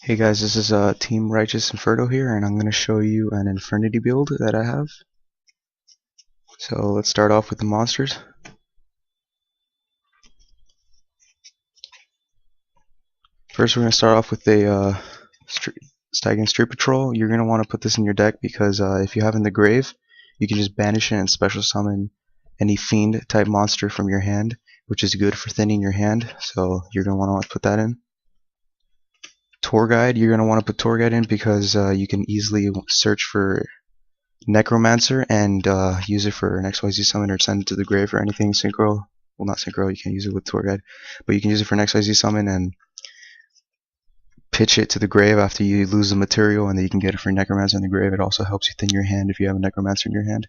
Hey guys, this is Team Righteous Inferno here, and I'm going to show you an Infernity build that I have. So let's start off with the monsters. First we're going to start off with a Stygian Street Patrol. You're going to want to put this in your deck because if you have in the grave, you can just banish it and special summon any fiend type monster from your hand, which is good for thinning your hand, so you're going to want to put that in. Tour Guide, you're going to want to put Tour Guide in because you can easily search for Necromancer and use it for an XYZ summon or send it to the grave or anything. Synchro, well, not Synchro, you can't use it with Tour Guide, but you can use it for an XYZ summon and pitch it to the grave after you lose the material, and then you can get it for Necromancer in the grave. It also helps you thin your hand if you have a Necromancer in your hand.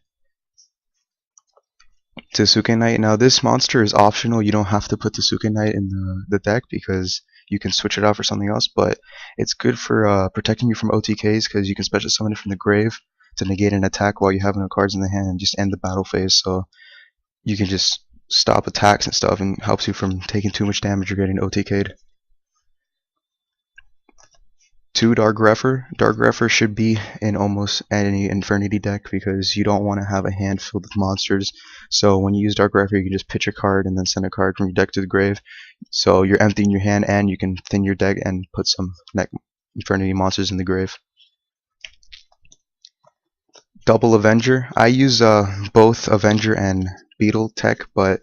Tsuke Knight, now this monster is optional. You don't have to put Tsuke Knight in the deck because you can switch it out for something else, but it's good for protecting you from OTKs because you can special summon it from the grave to negate an attack while you have no cards in the hand and just end the battle phase, so you can just stop attacks and stuff and helps you from taking too much damage or getting OTK'd. 2 Dark Grepher. Dark Grepher should be in almost any Infernity deck because you don't want to have a hand filled with monsters. So when you use Dark Grepher, you can just pitch a card and then send a card from your deck to the grave. So you're emptying your hand and you can thin your deck and put some Infernity monsters in the grave. Double Avenger. I use both Avenger and Beetle tech, but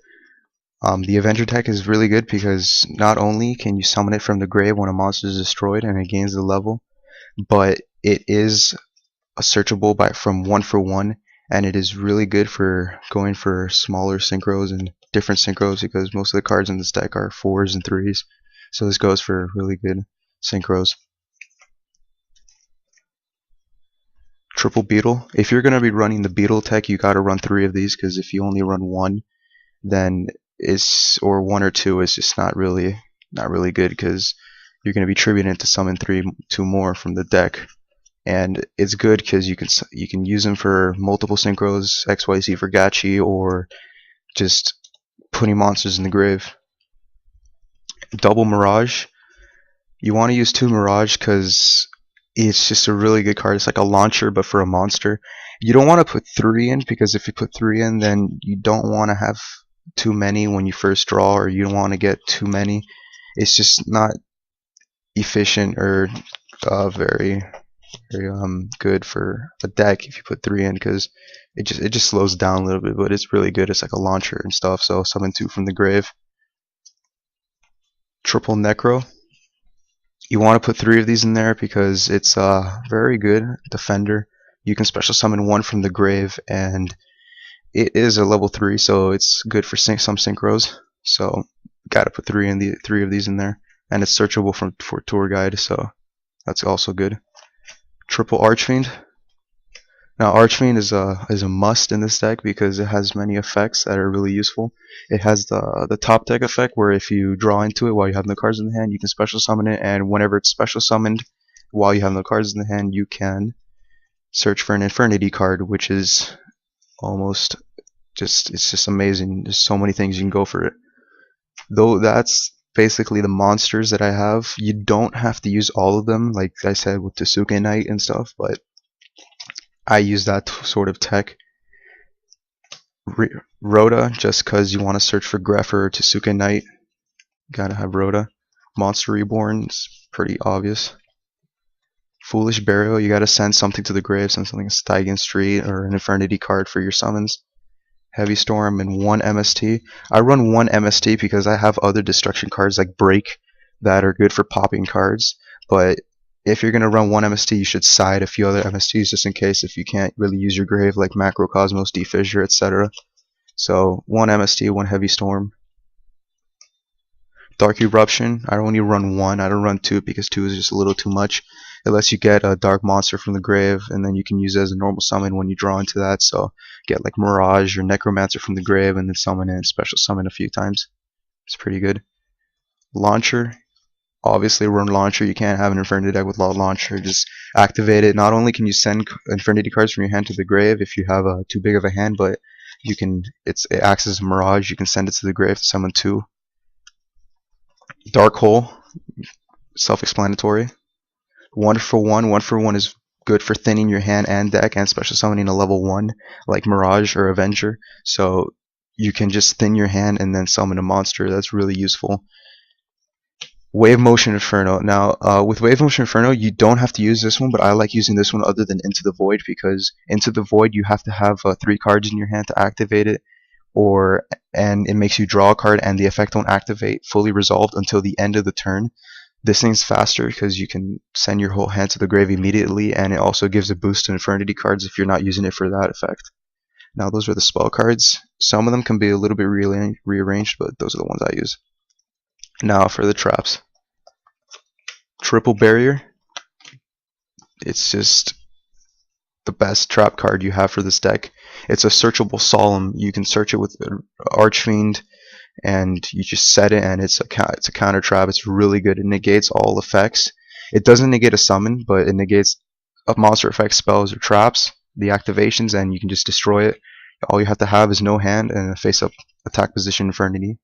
the Avenger tech is really good because not only can you summon it from the grave when a monster is destroyed and it gains the level, but it is searchable from 1-for-1, and it is really good for going for smaller synchros and different synchros because most of the cards in this deck are 4s and 3s. So this goes for really good synchros. Triple Beetle. If you're going to be running the Beetle tech, you got to run 3 of these because if you only run 1, then or 1 or 2 is just not really good because you're going to be tributing to summon 2 more from the deck, and it's good because you can use them for multiple synchros, XYZ for Gachi, or just putting monsters in the grave. Double Mirage. You want to use 2 Mirage because it's just a really good card. It's like a launcher but for a monster. You don't want to put 3 in because if you put 3 in, then you don't want to have too many when you first draw, or you don't want to get too many. It's just not efficient or very good for a deck if you put 3 in because it just slows down a little bit, but it's really good. It's like a launcher and stuff, so summon 2 from the grave. Triple Necro. You want to put 3 of these in there because it's a very good defender. You can special summon 1 from the grave, and it is a level 3, so it's good for some synchros. So gotta put 3 of these in there, and it's searchable for Tour Guide, so that's also good. Triple Archfiend. Now Archfiend is a must in this deck because it has many effects that are really useful. It has the top deck effect where if you draw into it while you have no cards in the hand, you can special summon it, and whenever it's special summoned while you have no cards in the hand, you can search for an Infernity card, which is almost it's just amazing. There's so many things you can go for it. Though that's basically the monsters that I have. You don't have to use all of them, like I said with Tsuke Knight and stuff, but I use that sort of tech. Rhoda, just because you want to search for Grepher or Tsuke Knight, gotta have Rhoda. Monster Reborn is pretty obvious. Foolish Burial, you gotta send something to the grave, send something like a Stygian Street or an Infernity card for your summons. Heavy Storm and 1 MST. I run 1 MST because I have other destruction cards like Break that are good for popping cards, but if you're going to run 1 MST, you should side a few other MSTs just in case if you can't really use your grave like Macrocosmos, Defissure, etc. So 1 MST, 1 Heavy Storm. Dark Eruption, I only run 1, I don't run 2 because 2 is just a little too much. It lets you get a dark monster from the grave, and then you can use it as a normal summon when you draw into that, so get like Mirage or Necromancer from the grave and then summon it and special summon a few times. It's pretty good. Launcher, obviously run Launcher. You can't have an Infernity deck without Launcher. Just activate it. Not only can you send Infernity cards from your hand to the grave if you have too big of a hand, but you can. It acts as a Mirage. You can send it to the grave to summon 2. Dark Hole, self-explanatory. One for one is good for thinning your hand and deck, and special summoning a level 1 like Mirage or Avenger. So you can just thin your hand and then summon a monster. That's really useful. Wave Motion Inferno. Now, with Wave Motion Inferno, you don't have to use this one, but I like using this one other than Into the Void, because Into the Void you have to have 3 cards in your hand to activate it, and it makes you draw a card, and the effect won't activate fully resolved until the end of the turn. This thing's faster because you can send your whole hand to the grave immediately, and it also gives a boost to Infernity cards if you're not using it for that effect. Now, those are the spell cards. Some of them can be a little bit rearranged, but those are the ones I use. Now for the traps. Triple Barrier. It's just the best trap card you have for this deck. It's a searchable Solemn. You can search it with Archfiend, and you just set it, and it's a counter trap. It's really good. It negates all effects. It doesn't negate a summon, but it negates a monster effect, spells, or traps, the activations, and you can just destroy it. All you have to have is no hand and a face-up attack position Infernity.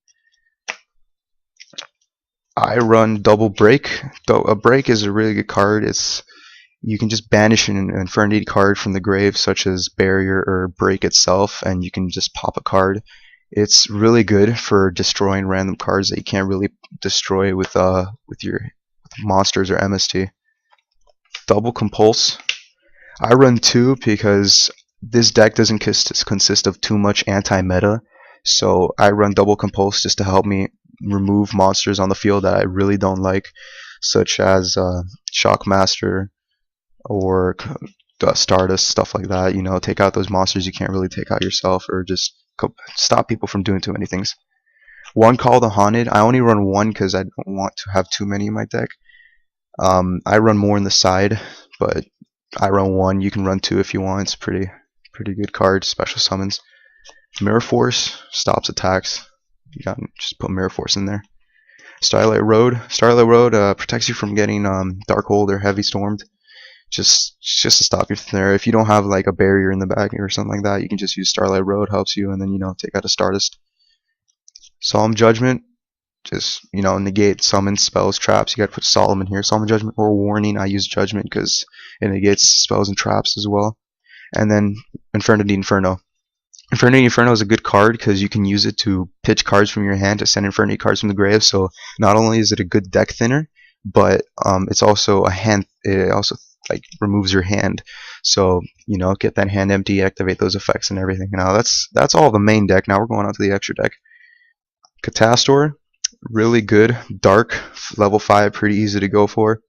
I run Double Break. A Break is a really good card. You can just banish an Infernity card from the grave, such as Barrier or Break itself, and you can just pop a card. It's really good for destroying random cards that you can't really destroy with monsters or MST. Double Compulse. I run 2 because this deck doesn't consist of too much anti-meta, so I run Double Compulse just to help me remove monsters on the field that I really don't like, such as Shockmaster or Stardust, stuff like that. You know, take out those monsters you can't really take out yourself, or just stop people from doing too many things. One Call the Haunted. I only run 1 because I don't want to have too many in my deck. I run more in the side, but I run 1. You can run 2 if you want. It's pretty good card. Special summons. Mirror Force stops attacks. You got just put Mirror Force in there. Starlight Road. Starlight Road protects you from getting Darkhold or Heavy Stormed. Just to stop you from there. If you don't have like a barrier in the back or something like that, you can just use Starlight Road. Helps you, and then take out a Stardust. Solemn Judgment. Just negate summons, spells, traps. You got to put Solemn in here. Solemn Judgment or Warning. I use Judgment because it negates spells and traps as well. And then Infernity Inferno. Infernity Inferno is a good card because you can use it to pitch cards from your hand to send Infernity cards from the grave. So not only is it a good deck thinner, but it's also a hand. It also removes your hand. So get that hand empty, activate those effects and everything. Now that's all the main deck. Now we're going on to the extra deck. Catastor, really good, dark, level 5, pretty easy to go for.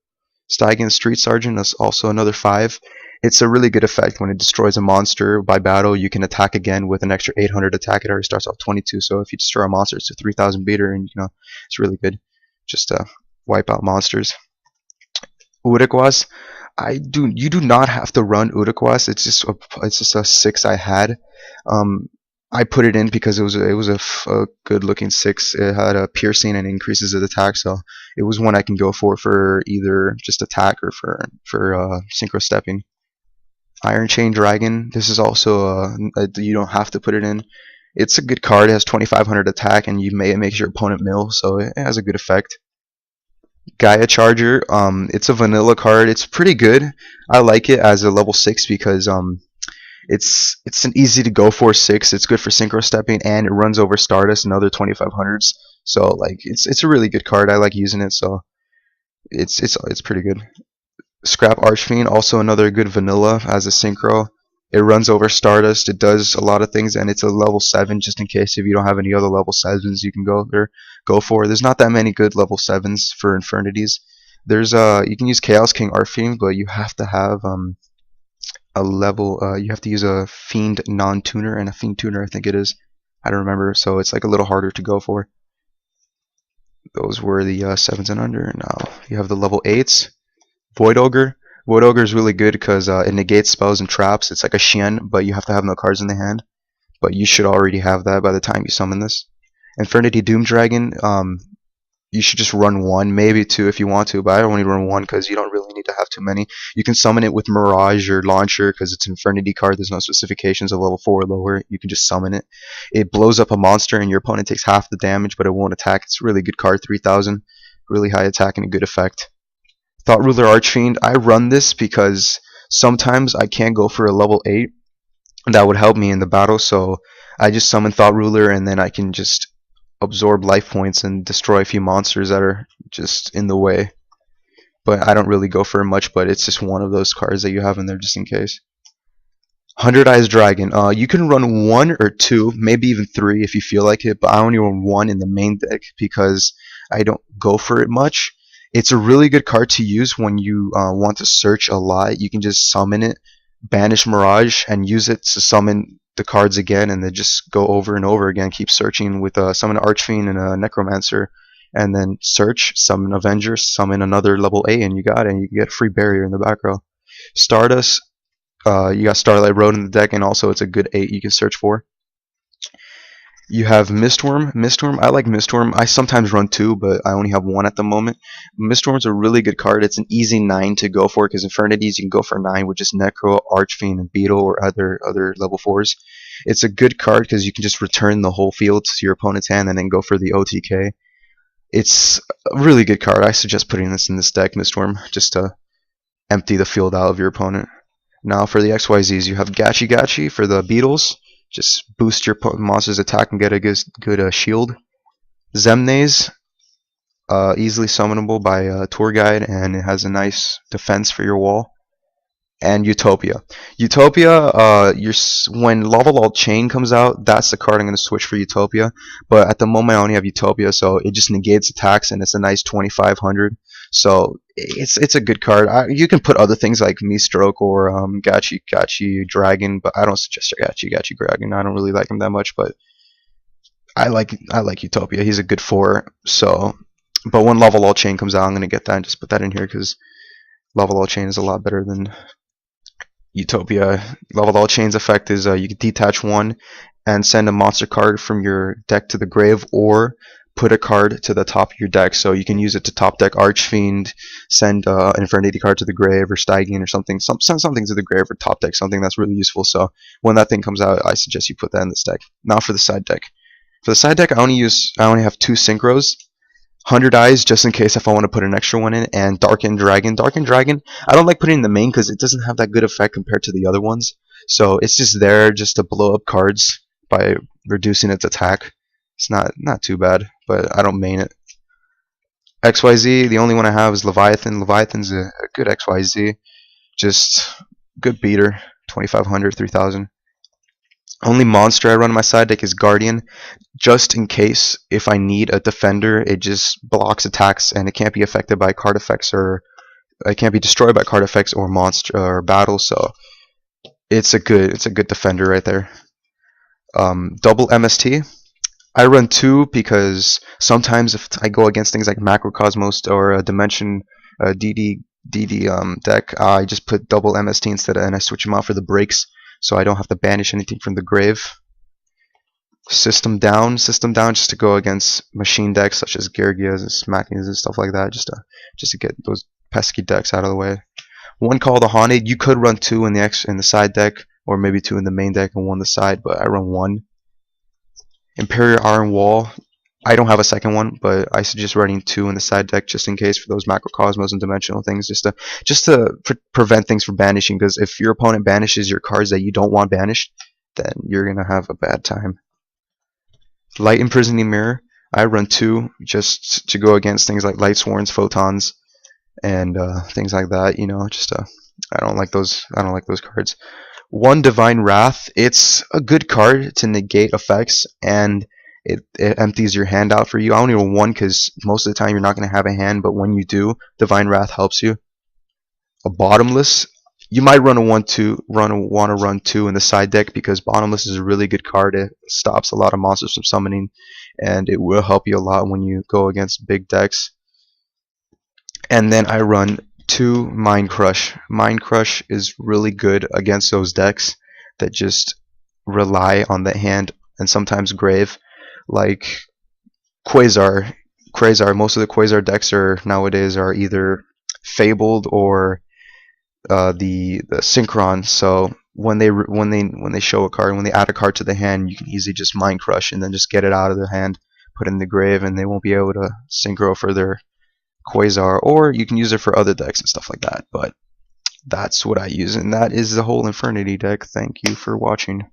Stygian Street Sergeant is also another 5. It's a really good effect. When it destroys a monster by battle, you can attack again with an extra 800 attack. It already starts off 22, so if you destroy a monster, it's a 3000 beater, and it's really good. Just wipe out monsters. Uruguas. You do not have to run Uruguas. It's just a 6 I had. I put it in because it was a good looking 6. It had a piercing and increases its attack, so it was one I can go for either just attack or for synchro stepping. Iron Chain Dragon. This is also you don't have to put it in. It's a good card. It has 2500 attack, and it makes your opponent mill, so it has a good effect. Gaia Charger. It's a vanilla card. It's pretty good. I like it as a level 6 because it's an easy to go for 6. It's good for synchro stepping, and it runs over Stardust and other 2500s. So it's a really good card. I like using it, so it's pretty good. Scrap Archfiend, also another good vanilla as a synchro. It runs over Stardust. It does a lot of things, and it's a level 7 just in case if you don't have any other level 7s you can go for. There's not that many good level 7s for Infernities. There's you can use Chaos King Archfiend, but you have to have a level. You have to use a Fiend non-tuner and a Fiend tuner, I think it is. I don't remember, so it's a little harder to go for. Those were the 7s and under. Now you have the level 8s. Void Ogre. Void Ogre is really good because it negates spells and traps. It's like a Xian, but you have to have no cards in the hand. But you should already have that by the time you summon this. Infernity Doom Dragon. You should just run 1, maybe 2 if you want to, but I only run 1 because you don't really need to have too many. You can summon it with Mirage or Launcher because it's an Infernity card. There's no specifications of level 4 or lower. You can just summon it. It blows up a monster and your opponent takes half the damage, but it won't attack. It's a really good card, 3000. Really high attack and a good effect. Thought Ruler Archfiend. I run this because sometimes I can't go for a level 8 that would help me in the battle, so I just summon Thought Ruler and then I can just absorb life points and destroy a few monsters that are just in the way. But I don't really go for much, but it's just one of those cards that you have in there just in case. 100 Eyes Dragon. You can run 1 or 2, maybe even 3 if you feel like it, but I only run 1 in the main deck because I don't go for it much. It's a really good card to use when you want to search a lot. You can just summon it, banish Mirage, and use it to summon the cards again, and then just go over and over again. Keep searching with summon Archfiend and a Necromancer, and then search, summon Avenger, summon another level 8, and you got it, and you can get a free barrier in the back row. Stardust. You got Starlight Road in the deck, and also it's a good 8 you can search for. You have Mistworm. Mistworm, I like Mistworm. I sometimes run 2, but I only have 1 at the moment. Mistworm's a really good card. It's an easy 9 to go for, because Infernities you can go for 9 with just Necro, Archfiend, and Beetle, or other level 4s. It's a good card because you can just return the whole field to your opponent's hand and then go for the OTK. It's a really good card. I suggest putting this in this deck, Mistworm, just to empty the field out of your opponent. Now for the XYZs, you have Gachi Gachi for the beetles. Just boost your monster's attack and get a good shield. Zemnaze, easily summonable by Tour Guide, and it has a nice defense for your wall. And Utopia. Utopia, when Lava Lol Chain comes out, that's the card I'm going to switch for Utopia. But at the moment I only have Utopia, so it just negates attacks, and it's a nice 2500. So it's a good card. You can put other things like Mistroke or Gachi Gachi Dragon, but I don't suggest Gachi Gachi Dragon. I don't really like him that much, but I like Utopia. He's a good 4. So, but when Lava Lol Chain comes out, I'm going to get that and just put that in here because Lava Lol Chain is a lot better than Utopia. Lava Lol Chain's effect is you can detach 1 and send a monster card from your deck to the grave, or put a card to the top of your deck. So you can use it to top deck Archfiend, send an Infernity card to the grave, or Stygian or something. Send something to the grave, or top deck something that's really useful. So when that thing comes out, I suggest you put that in this deck. Now for the side deck. For the side deck, I only have 2 Synchros. 100 Eyes, just in case if I want to put an extra one in, and Darkened Dragon. Darkened Dragon, I don't like putting in the main because it doesn't have that good effect compared to the other ones. So it's just there just to blow up cards by reducing its attack. It's not too bad, but I don't main it. XYZ, the only one I have is Leviathan. Leviathan's a good XYZ. Just good beater, 2500, 3000. Only monster I run on my side deck is Guardian, just in case if I need a defender. It just blocks attacks and it can't be affected by card effects, or it can't be destroyed by card effects or monster or battle. So it's a good defender right there. Double MST. I run 2 because sometimes if I go against things like Macrocosmos or a Dimension DD deck, I just put double MST instead, and I switch them out for the breaks, so I don't have to banish anything from the grave. System down just to go against machine decks such as Gergias and Smackings and stuff like that, just to get those pesky decks out of the way. One Call the Haunted. You could run 2 in the side deck, or maybe 2 in the main deck and 1 the side, but I run 1. Imperial Iron Wall. I don't have a second one, but I suggest running 2 in the side deck just in case for those Macrocosmos and dimensional things, just to prevent things from banishing. Because if your opponent banishes your cards that you don't want banished, then you're gonna have a bad time. Light Imprisoning Mirror. I run 2 just to go against things like Light Sworns, Photons, and things like that. You know, I don't like those cards. 1 Divine Wrath. It's a good card to negate effects, and it empties your hand out for you. I only run 1 because most of the time you're not going to have a hand, but when you do, Divine Wrath helps you. A Bottomless. You might want to run 2 in the side deck because Bottomless is a really good card. It stops a lot of monsters from summoning, and it will help you a lot when you go against big decks. And then I run 2 Mind Crush. Mind Crush is really good against those decks that just rely on the hand and sometimes grave, like Quasar. Most of the Quasar decks nowadays are either Fabled or the Synchron. So when they show a card, when they add a card to the hand, you can easily just Mind Crush and then just get it out of the hand, put it in the grave, and they won't be able to synchro for their Quasar, or you can use it for other decks and stuff like that. But that's what I use, and that is the whole Infernity deck. Thank you for watching.